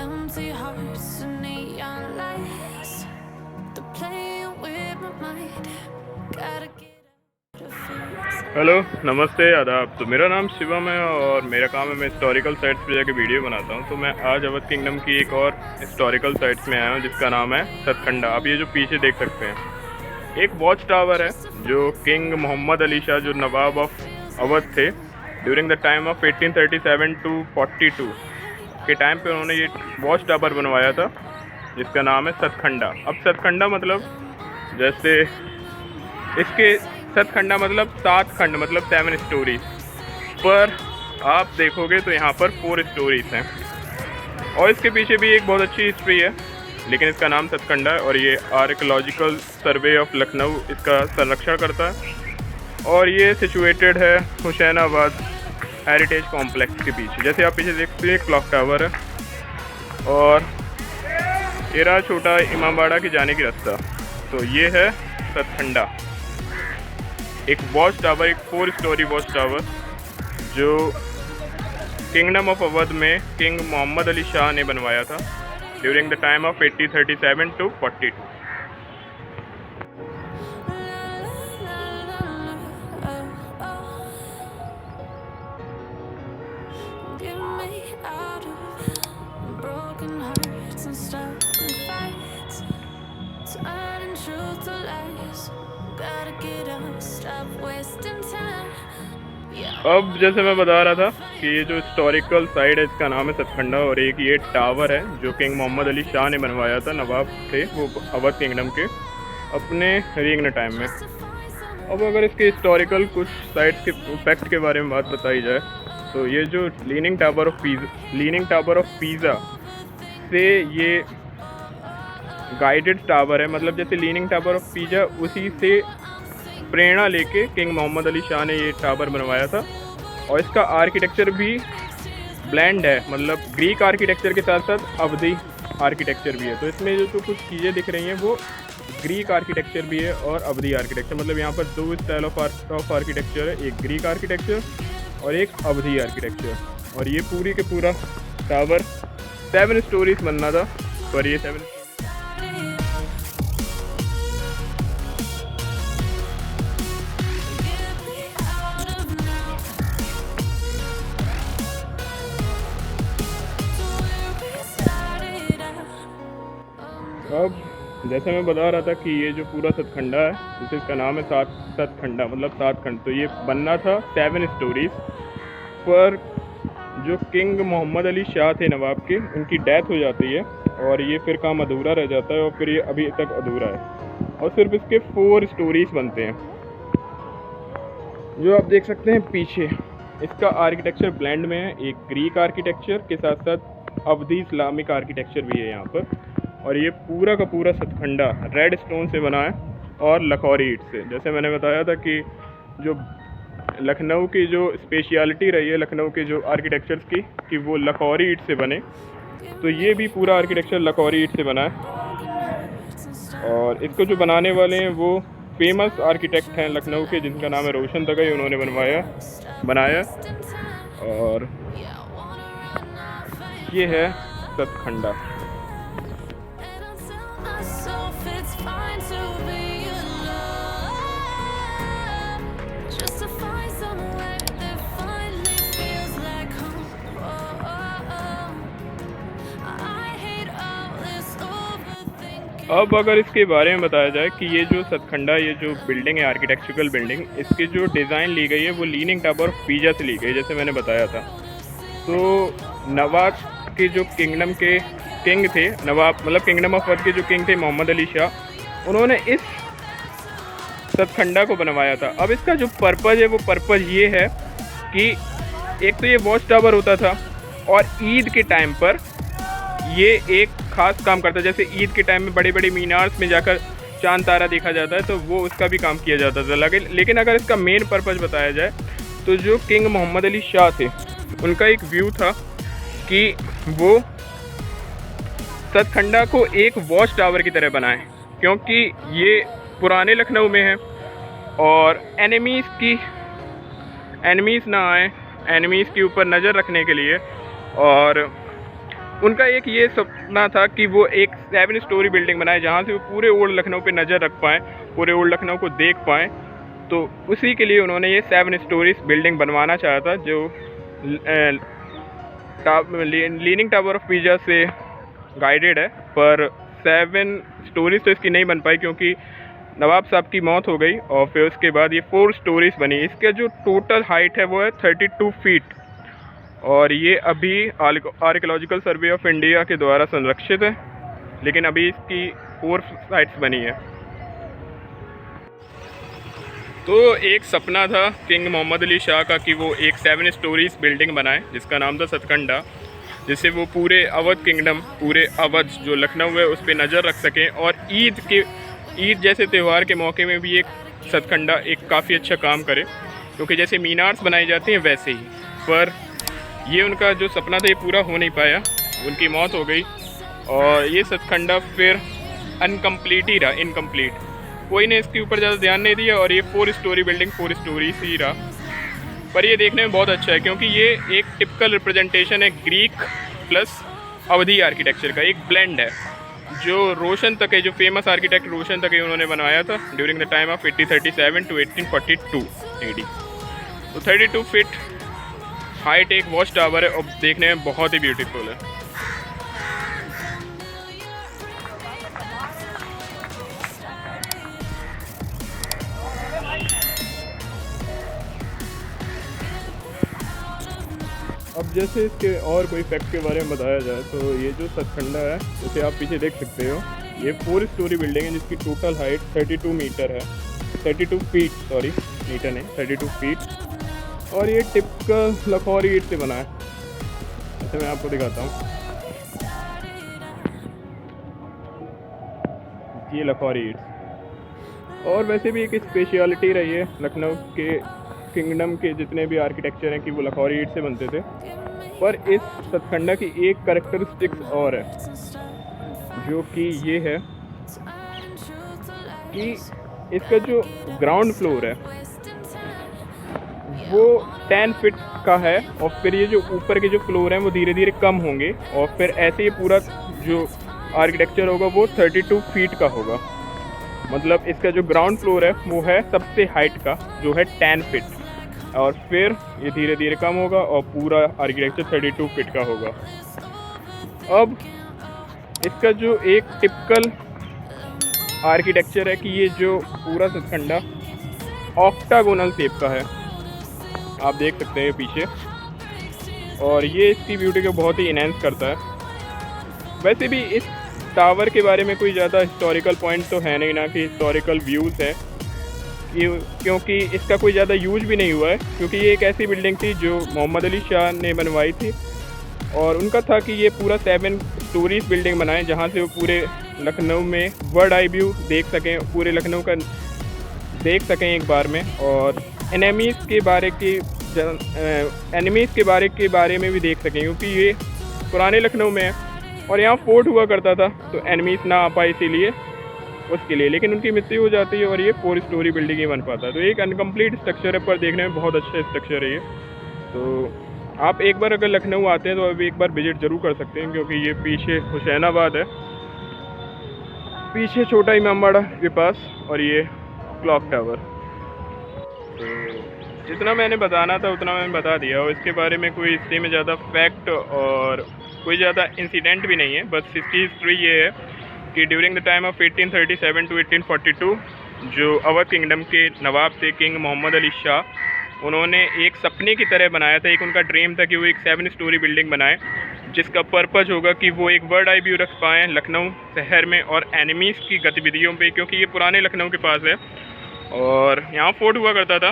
empty hearts and neon lights. They're playing with my mind. Gotta get out of here. Hello, नमस्ते, आदाब। तो मेरा नाम शिवम है और मेरा काम है मैं हिस्टोरिकल साइट्स पे जाके वीडियो बनाता हूँ। तो मैं आज अवध किंगडम की एक और हिस्टोरिकल साइट्स में आया हूँ जिसका नाम है सतखंडा। आप ये जो पीछे देख सकते हैं, एक वॉच टावर है जो किंग मोहम्मद अली शाह, जो नवाब ऑफ अवध थे, during the time of 1837 to 42 के टाइम पे उन्होंने ये वॉच टावर बनवाया था जिसका नाम है सतखंडा। अब सतखंडा मतलब जैसे इसके सतखंडा मतलब 7 खंड, मतलब 7 स्टोरीज, पर आप देखोगे तो यहाँ पर 4 स्टोरीज हैं। और इसके पीछे भी एक बहुत अच्छी हिस्ट्री है, लेकिन इसका नाम सतखंडा है और ये आर्कियोलॉजिकल सर्वे ऑफ लखनऊ इसका संरक्षण करता है। और ये सिचुएटेड है हुसैनाबाद हेरिटेज कॉम्प्लेक्स के पीछे। जैसे आप पीछे देखते हैं क्लॉक टावर है और ये रहा छोटा इमामबाड़ा की जाने की रास्ता। तो ये है सतखंडा, एक वॉच टावर, एक 4 स्टोरी वॉच टावर जो किंगडम ऑफ अवध में किंग मोहम्मद अली शाह ने बनवाया था during the time of 1837 to 42। Get me out of broken hearts and stubborn fights. Turning truth to lies. Gotta get up, stop wasting time. अब जैसे मैं बता रहा था कि ये जो हिस्टोरिकल साइट है इसका नाम है सतखंडा और एक ये टावर है जो किंग मोहम्मद अली शाह ने बनवाया था, नवाब थे वो अवध किंगडम के, अपने रीगन टाइम में। अब अगर इसके हिस्टोरिकल कुछ साइट्स के फैक्ट के बारे में बात बताई जाए तो ये जो लीनिंग टावर ऑफ पीज़ा से ये गाइडेड टावर है। मतलब जैसे लीनिंग टावर ऑफ पीज़ा, उसी से प्रेरणा लेके किंग मोहम्मद अली शाह ने ये टावर बनवाया था। और इसका आर्किटेक्चर भी ब्लेंड है, मतलब ग्रीक आर्किटेक्चर के साथ साथ अवधी आर्किटेक्चर भी है। तो इसमें जो कुछ चीज़ें दिख रही हैं वो ग्रीक आर्किटेक्चर भी है और अवधी आर्किटेक्चर। मतलब यहाँ पर 2 स्टाइल ऑफ आर्किटेक्चर है, एक ग्रीक आर्किटेक्चर और एक अवधी आर्किटेक्चर। और ये पूरी के पूरा टावर 7 स्टोरीज बनना था, पर ये 7 अब जैसे मैं बता रहा था कि ये जो पूरा सतखंडा है जिसे इसका नाम है सतखंडा, मतलब 7 खंड। तो ये बनना था 7 स्टोरीज, पर जो किंग मोहम्मद अली शाह थे नवाब के, उनकी डेथ हो जाती है और ये फिर काम अधूरा रह जाता है और फिर ये अभी तक अधूरा है और सिर्फ इसके 4 स्टोरीज बनते हैं जो आप देख सकते हैं पीछे। इसका आर्किटेक्चर ब्लेंड में है, एक ग्रीक आर्किटेक्चर के साथ साथ अवधी इस्लामिक आर्किटेक्चर भी है यहाँ पर। और ये पूरा का पूरा सतखंडा रेड स्टोन से बना है और लखौरी ईंट से। जैसे मैंने बताया था कि जो लखनऊ की जो स्पेशलिटी रही है लखनऊ के जो आर्किटेक्चर्स की, कि वो लखौरी ईंट से बने, तो ये भी पूरा आर्किटेक्चर लखौरी ईंट से बना है। और इसको जो बनाने वाले हैं वो फेमस आर्किटेक्ट हैं लखनऊ के जिनका नाम है रोशन तगई, उन्होंने बनाया। और ये है सतखंडा। अब अगर इसके बारे में बताया जाए कि ये जो सतखंडा, ये जो बिल्डिंग है आर्किटेक्चरल बिल्डिंग, इसकी जो डिज़ाइन ली गई है वो लीनिंग टावर ऑफ पीज़ा से ली गई, जैसे मैंने बताया था। तो नवाब के जो किंगडम के किंग थे, नवाब मतलब किंगडम ऑफ अवध के जो किंग थे मोहम्मद अली शाह, उन्होंने इस सतखंडा को बनवाया था। अब इसका जो पर्पज़ है वो पर्पज़ ये है कि एक तो ये वॉच टावर होता था और ईद के टाइम पर ये एक ख़ास काम करता है। जैसे ईद के टाइम में बड़े बड़े मीनार्स में जाकर चांद तारा देखा जाता है, तो वो उसका भी काम किया जाता था। लेकिन अगर इसका मेन पर्पज़ बताया जाए तो जो किंग मोहम्मद अली शाह थे उनका एक व्यू था कि वो सतखंडा को एक वॉच टावर की तरह बनाएं, क्योंकि ये पुराने लखनऊ में है और एनिमीज़ ना आए, एनिमीज़ के ऊपर नज़र रखने के लिए और उनका एक ये सपना था कि वो एक 7 स्टोरी बिल्डिंग बनाए जहाँ से वो पूरे ओल्ड लखनऊ पे नज़र रख पाएँ, पूरे ओल्ड लखनऊ को देख पाएँ। तो उसी के लिए उन्होंने ये 7 स्टोरीज बिल्डिंग बनवाना चाहा था, जो लीनिंग टावर ऑफ पीज़ा से गाइडेड है। पर 7 स्टोरीज तो इसकी नहीं बन पाई क्योंकि नवाब साहब की मौत हो गई, और फिर उसके बाद ये 4 स्टोरीज बनी। इसका जो टोटल हाइट है वो है 32 फीट, और ये अभी आर्कियोलॉजिकल सर्वे ऑफ इंडिया के द्वारा संरक्षित है, लेकिन अभी इसकी 4 साइट्स बनी है। तो एक सपना था किंग मोहम्मद अली शाह का कि वो एक 7 स्टोरीज बिल्डिंग बनाए जिसका नाम था सतकंडा, जिससे वो पूरे अवध किंगडम, पूरे अवध जो लखनऊ है उस पर नज़र रख सकें। और ईद जैसे त्यौहार के मौके में भी एक सतकंडा एक काफ़ी अच्छा काम करे, क्योंकि जैसे मीनार्स बनाई जाती हैं वैसे ही। पर ये उनका जो सपना था ये पूरा हो नहीं पाया, उनकी मौत हो गई, और ये सतकंडा फिर अनकम्प्लीट ही रहा, इनकम्प्लीट। कोई ने इसके ऊपर ज़्यादा ध्यान नहीं दिया, और ये 4 स्टोरी बिल्डिंग 4 स्टोरीज ही रहा। पर ये देखने में बहुत अच्छा है क्योंकि ये एक टिपिकल रिप्रेजेंटेशन है ग्रीक प्लस अवधी आर्किटेक्चर का, एक ब्लेंड है। जो रोशन तक है, जो फेमस आर्किटेक्ट रोशन तक है, उन्होंने बनवाया था during the time of 1837 to 1842 AD। तो 32 फीट हाइट एक वॉच टावर है, और देखने में बहुत ही ब्यूटीफुल है। अब जैसे इसके और कोई फैक्ट के बारे में बताया जाए तो ये जो सतकंडा है, जैसे आप पीछे देख सकते हो, ये 4 स्टोरी बिल्डिंग है जिसकी टोटल हाइट 32 मीटर है, 32 फीट, सॉरी मीटर नहीं, 32 फीट। और ये टिपिकल लखौरी ईंट से बना है। जैसे मैं आपको दिखाता हूँ, ये लखौरी ईंट। और वैसे भी एक स्पेशलिटी रही है लखनऊ के किंगडम के जितने भी आर्किटेक्चर हैं कि वो लखौरी ईंट से बनते थे। पर इस सतखंडा की एक कैरेक्टरिस्टिक्स और है, जो कि ये है कि इसका जो ग्राउंड फ्लोर है वो 10 फीट का है, और फिर ये जो ऊपर के जो फ्लोर हैं वो धीरे धीरे कम होंगे, और फिर ऐसे ही पूरा जो आर्किटेक्चर होगा वो 32 फीट का होगा। मतलब इसका जो ग्राउंड फ्लोर है वो है सबसे हाइट का, जो है 10 फीट, और फिर ये धीरे धीरे कम होगा और पूरा आर्किटेक्चर 32 फीट का होगा। अब इसका जो एक टिपिकल आर्किटेक्चर है कि ये जो पूरा सतखंडा ऑक्टागोनल शेप का है, आप देख सकते हैं पीछे, और ये इसकी ब्यूटी को बहुत ही इनहेंस करता है। वैसे भी इस टावर के बारे में कोई ज़्यादा हिस्टोरिकल पॉइंट तो है नहीं, ना कि हिस्टोरिकल व्यूज़ है, क्योंकि इसका कोई ज़्यादा यूज भी नहीं हुआ है, क्योंकि ये एक ऐसी बिल्डिंग थी जो मोहम्मद अली शाह ने बनवाई थी, और उनका था कि ये पूरा 7 स्टोरीज बिल्डिंग बनाएं जहाँ से वो पूरे लखनऊ में बर्ड आई व्यू देख सकें, पूरे लखनऊ का देख सकें एक बार में, और एनिमीज़ के बारे में भी देख सकें, क्योंकि ये पुराने लखनऊ में है और यहाँ फोर्ट हुआ करता था, तो एनिमीज़ ना आ पाए इसीलिए उसके लिए, लेकिन उनकी मृत्यु हो जाती है और ये 4 स्टोरी बिल्डिंग ही बन पाता है। तो एक अनकम्प्लीट स्ट्रक्चर है, पर देखने में बहुत अच्छा स्ट्रक्चर है ये। तो आप एक बार अगर लखनऊ आते हैं तो अभी एक बार विजिट ज़रूर कर सकते हैं, क्योंकि ये पीछे हुसैनाबाद है, पीछे छोटा इमामबाड़ा के पास, और ये क्लॉक टावर। तो जितना मैंने बताना था उतना मैंने बता दिया, और इसके बारे में कोई इससे में ज़्यादा फैक्ट और कोई ज़्यादा इंसिडेंट भी नहीं है। बस इसकी हिस्ट्री ये है कि during the time of 1837 to 1842 जो अवध किंगडम के नवाब थे किंग मोहम्मद अली शाह, उन्होंने एक सपने की तरह बनाया था, एक उनका ड्रीम था कि वो एक 7 स्टोरी बिल्डिंग बनाए जिसका पर्पज़ होगा कि वो एक बर्ड आई व्यू रख पाएँ लखनऊ शहर में और एनिमीज़ की गतिविधियों पे, क्योंकि ये पुराने लखनऊ के पास है और यहाँ फोर्ट हुआ करता था,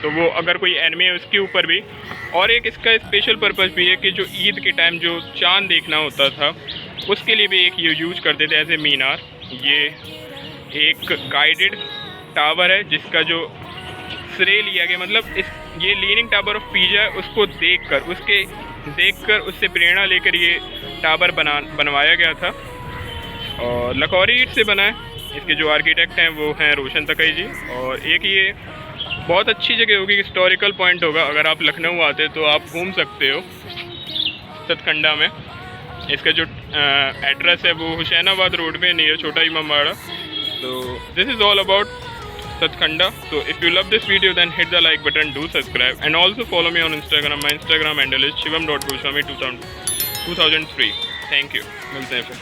तो वो अगर कोई एनिमी है उसके ऊपर भी। और एक इसका स्पेशल पर्पज़ भी है कि जो ईद के टाइम जो चांद देखना होता था उसके लिए भी एक ये यूज करते थे एज ए मीनार। ये एक गाइडेड टावर है जिसका जो श्रेय लिया गया, मतलब ये लीनिंग टावर ऑफ पीज़ा है, उसको देखकर उससे प्रेरणा लेकर ये टावर बनवाया गया था, और लखौरी ईंट से बना है। इसके जो आर्किटेक्ट हैं वो हैं रोशन तकई जी, और एक ये बहुत अच्छी जगह होगी, हिस्टोरिकल पॉइंट होगा, अगर आप लखनऊ आते तो आप घूम सकते हो सतखंडा में। इसका जो एड्रेस है वो हुसैनाबाद रोड में नियर छोटा इमामबाड़ा। तो this is all about Satkhanda. So if you love this video, then hit the like button, do subscribe, and also follow me on Instagram. My Instagram handle is shivam.goswami2003. Thank you. मिलते हैं फिर।